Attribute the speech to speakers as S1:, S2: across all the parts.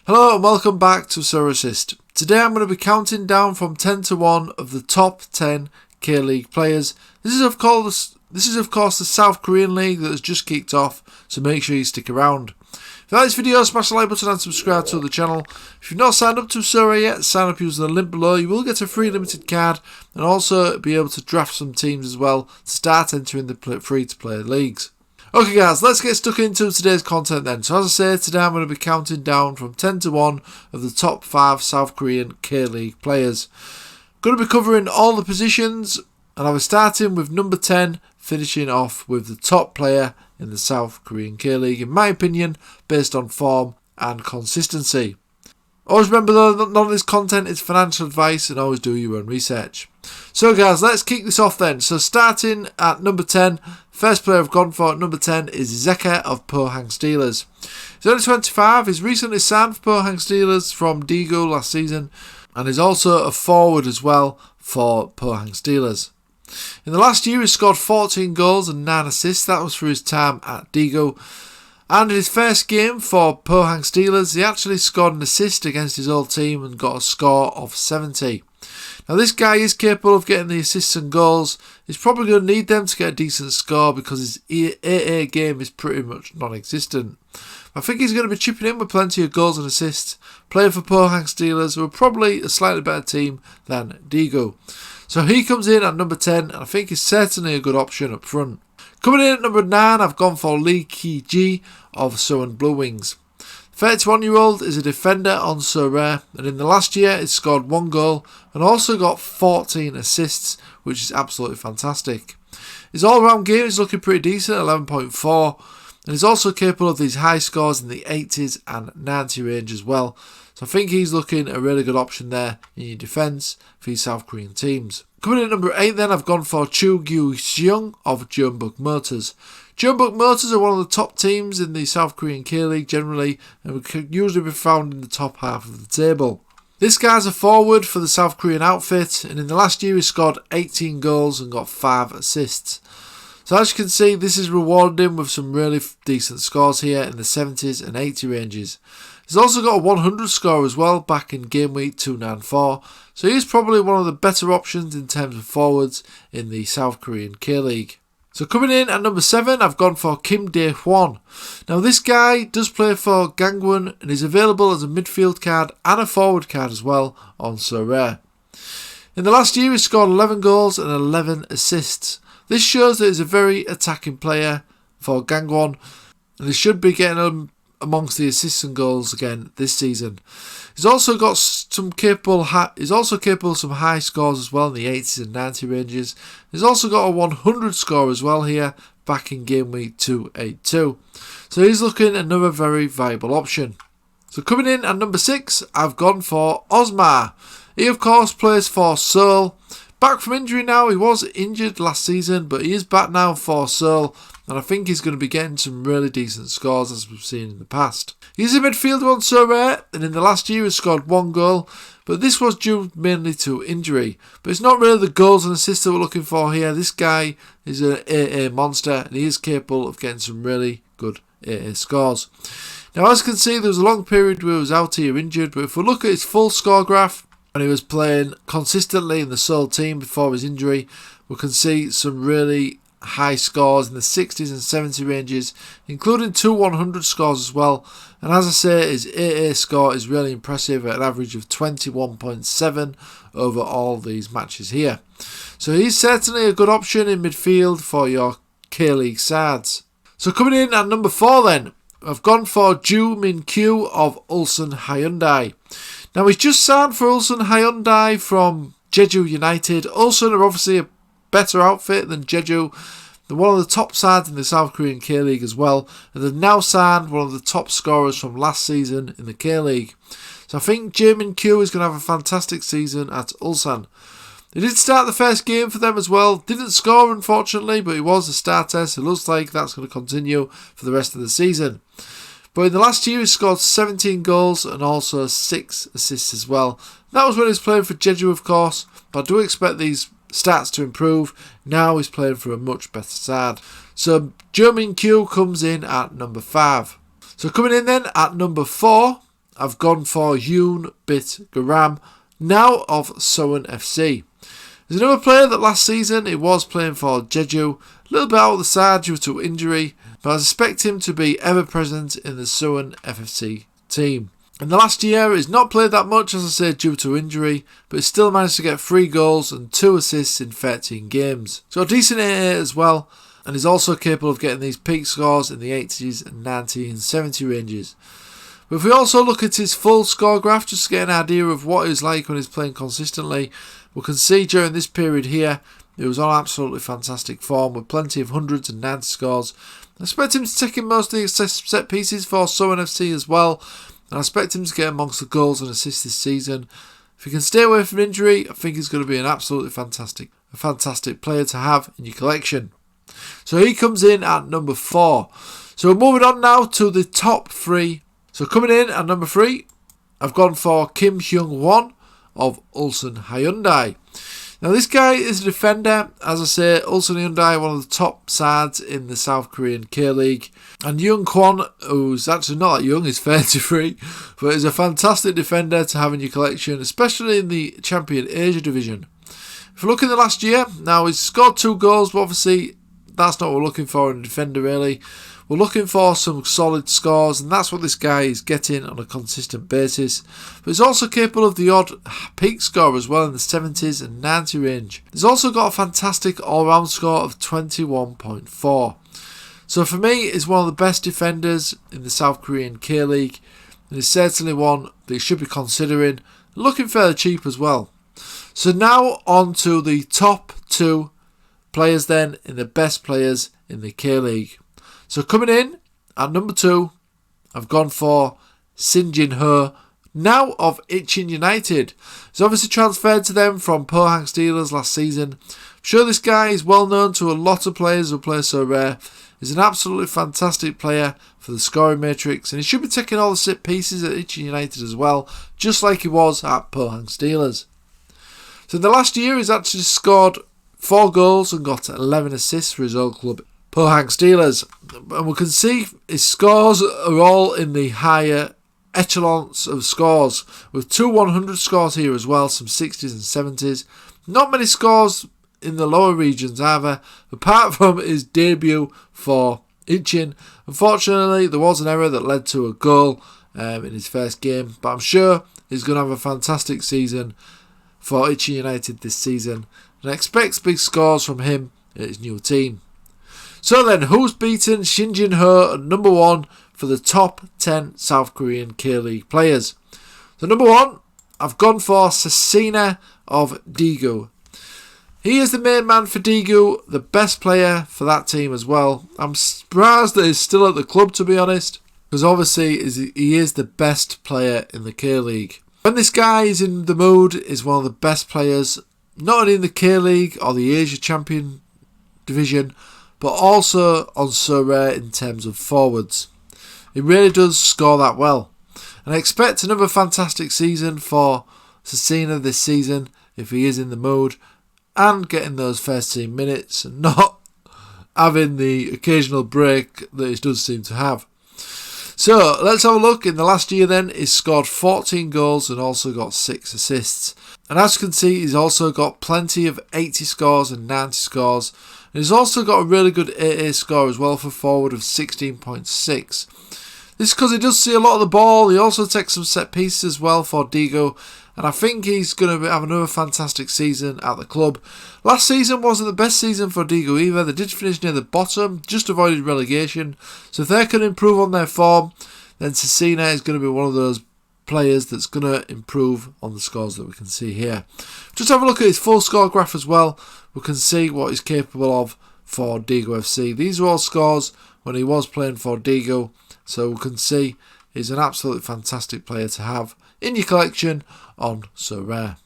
S1: Hello and welcome back to Sorare. Today I'm going to be counting down from 10 to 1 of the top 10 K-League players. This is of course the South Korean League that has just kicked off, so make sure you stick around. If you like this video, smash the like button and subscribe to the channel. If you've not signed up to Sorare yet, sign up using the link below. You will get a free limited card and also be able to draft some teams as well to start entering the free-to-play leagues. Okay guys, let's get stuck into today's content then. So as I say, today I'm going to be counting down from 10 to 1 of the top 5 South Korean K-League players. I'm going to be covering all the positions and I'll be starting with number 10, finishing off with the top player in the South Korean K-League, in my opinion, based on form and consistency. Always remember though, none of this content is financial advice and always do your own research. So guys, let's kick this off then. So starting at number 10, first player I've gone for at number 10 is Zeka of Pohang Steelers. He's only 25, he's recently signed for Pohang Steelers from Daegu last season and is also a forward as well for Pohang Steelers. In the last year he scored 14 goals and 9 assists, that was for his time at Daegu. And in his first game for Pohang Steelers, he actually scored an assist against his old team and got a score of 70. Now this guy is capable of getting the assists and goals. He's probably going to need them to get a decent score because his AA game is pretty much non-existent. I think he's going to be chipping in with plenty of goals and assists, playing for Pohang Steelers, who are probably a slightly better team than Daegu. So he comes in at number 10 and I think he's certainly a good option up front. Coming in at number 9, I've gone for Lee Ki-ji of Suwon Blue Wings. 31-year-old is a defender on Sorare, and in the last year he's scored 1 goal and also got 14 assists, which is absolutely fantastic. His all-round game is looking pretty decent at 11.4, and he's also capable of these high scores in the 80s and 90 range as well. So I think he's looking a really good option there in your defence for your South Korean teams. Coming in at number 8 then, I've gone for Chu Gyu-seung of Jeonbuk Motors. Jeonbuk Motors are one of the top teams in the South Korean K-League generally and can usually be found in the top half of the table. This guy's a forward for the South Korean outfit and in the last year he scored 18 goals and got 5 assists. So as you can see, this is rewarding him with some really decent scores here in the 70s and 80 ranges. He's also got a 100 score as well back in game week 294, so he's probably one of the better options in terms of forwards in the South Korean K-League. So coming in at number 7, I've gone for Kim Dae-hwan. Now this guy does play for Gangwon and is available as a midfield card and a forward card as well on Sorare. In the last year he scored 11 goals and 11 assists. This shows that he's a very attacking player for Gangwon and he should be getting amongst the assists and goals again this season. He's also got some capable of some high scores as well in the 80s and 90 ranges. He's also got a 100 score as well here back in game week 282. So he's looking another very viable option. So coming in at number 6, I've gone for Osmar. He of course plays for Seoul. Back from injury now, he was injured last season, but he is back now for Seoul, and I think he's going to be getting some really decent scores as we've seen in the past. He's a midfielder on Sorare, and in the last year he scored 1 goal, but this was due mainly to injury. But it's not really the goals and assists that we're looking for here. This guy is an AA monster, and he is capable of getting some really good AA scores. Now as you can see, there was a long period where he was out here injured, but if we look at his full score graph, and he was playing consistently in the Seoul team before his injury, we can see some really high scores in the 60s and 70 ranges, including 2 100 scores as well. And as I say, his AA score is really impressive at an average of 21.7 over all these matches here. So he's certainly a good option in midfield for your K-League sides. So coming in at number 4 then, I've gone for Ju Min Kyu of Ulsan Hyundai. Now he's just signed for Ulsan Hyundai from Jeju United. Ulsan are obviously a better outfit than Jeju. They're one of the top sides in the South Korean K-League as well, and they've now signed one of the top scorers from last season in the K-League. So I think Jae Min Kyu is going to have a fantastic season at Ulsan. He did start the first game for them as well. Didn't score unfortunately, but he was a starter, so it looks like that's going to continue for the rest of the season. But in the last year he scored 17 goals and also 6 assists as well. That was when he was playing for Jeju of course, but I do expect these stats to improve. Now he's playing for a much better side. So Jae Min Kyu comes in at number 5. So coming in then at number 4 I've gone for Yoon Bit Garam, now of Suwon FC. There's another player that last season he was playing for Jeju, a little bit out of the side due to injury, but I expect him to be ever present in the Suwon FFC team. In the last year, he's not played that much, as I said, due to injury, but he's still managed to get 3 goals and 2 assists in 13 games. So a decent 88 as well, and he's also capable of getting these peak scores in the 80s and 90 and 70 ranges. But if we also look at his full score graph, just to get an idea of what he's like when he's playing consistently, we can see during this period here, he was on absolutely fantastic form with plenty of hundreds and 90 scores. I expect him to take in most of the set pieces for Suwon FC as well, and I expect him to get amongst the goals and assists this season. If he can stay away from injury, I think he's going to be an absolutely fantastic player to have in your collection. So he comes in at number 4. So we're moving on now to the top 3. So coming in at number 3, I've gone for Kim Hyung-won of Ulsan Hyundai. Now this guy is a defender. As I say, Ulsan Hyundai, one of the top sides in the South Korean K-League. And Young Kwon, who's actually not that young, is 33, but is a fantastic defender to have in your collection, especially in the Champion Asia division. If we look in the last year, now he's scored 2 goals, but obviously that's not what we're looking for in a defender really. We're looking for some solid scores, and that's what this guy is getting on a consistent basis. But he's also capable of the odd peak score as well in the 70s and 90 range. He's also got a fantastic all-round score of 21.4. So for me, he's one of the best defenders in the South Korean K-League, and he's certainly one that you should be considering, looking fairly cheap as well. So now on to the top 2 players then in the best players in the K-League. So coming in at number 2, I've gone for Shin Jin-ho, now of Ichin United. He's obviously transferred to them from Pohang Steelers last season. I'm sure this guy is well known to a lot of players who play Sorare. He's an absolutely fantastic player for the scoring matrix, and he should be taking all the set pieces at Ichin United as well, just like he was at Pohang Steelers. So in the last year, he's actually scored 4 goals and got 11 assists for his old club, Pohang Steelers. And we can see his scores are all in the higher echelons of scores, with 2 100 scores here as well, some 60s and 70s. Not many scores in the lower regions either, apart from his debut for Ichin. Unfortunately, there was an error that led to a goal in his first game, but I'm sure he's going to have a fantastic season for Ichin United this season, and I expect big scores from him at his new team. So then, who's beaten Shin Jin-ho at number 1 for the top 10 South Korean K-League players? So number 1, I've gone for Sasina of Daegu. He is the main man for Daegu, the best player for that team as well. I'm surprised that he's still at the club, to be honest, because obviously he is the best player in the K-League. When this guy is in the mood, he's one of the best players, not only in the K-League or the Asia Champion division, but also on Sorare in terms of forwards. He really does score that well. And I expect another fantastic season for Sasina this season if he is in the mood and getting those first team minutes and not having the occasional break that he does seem to have. So let's have a look. In the last year then, he's scored 14 goals and also got 6 assists. And as you can see, he's also got plenty of 80 scores and 90 scores. And he's also got a really good AA score as well for forward of 16.6. This is because he does see a lot of the ball. He also takes some set pieces as well for Daegu. And I think he's going to have another fantastic season at the club. Last season wasn't the best season for Daegu either. They did finish near the bottom, just avoided relegation. So if they can improve on their form, then Sasina is going to be one of those players that's going to improve on the scores that we can see here. Just have a look at his full score graph as well. We can see what he's capable of for Daegu FC. These are all scores when he was playing for Daegu. So we can see he's an absolutely fantastic player to have in your collection on Sorare.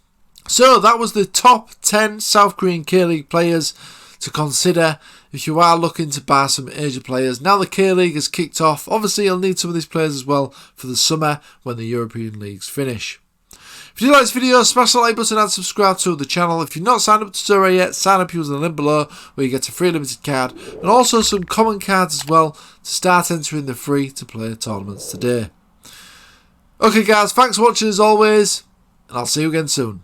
S1: So that was the top 10 South Korean K-League players to consider if you are looking to buy some Asia players. Now the K-League has kicked off. Obviously you'll need some of these players as well for the summer when the European leagues finish. If you like this video, smash the like button and subscribe to the channel. If you're not signed up to Sorare yet, sign up using the link below where you get a free limited card and also some common cards as well to start entering the free to play tournaments today. Okay guys, thanks for watching as always, and I'll see you again soon.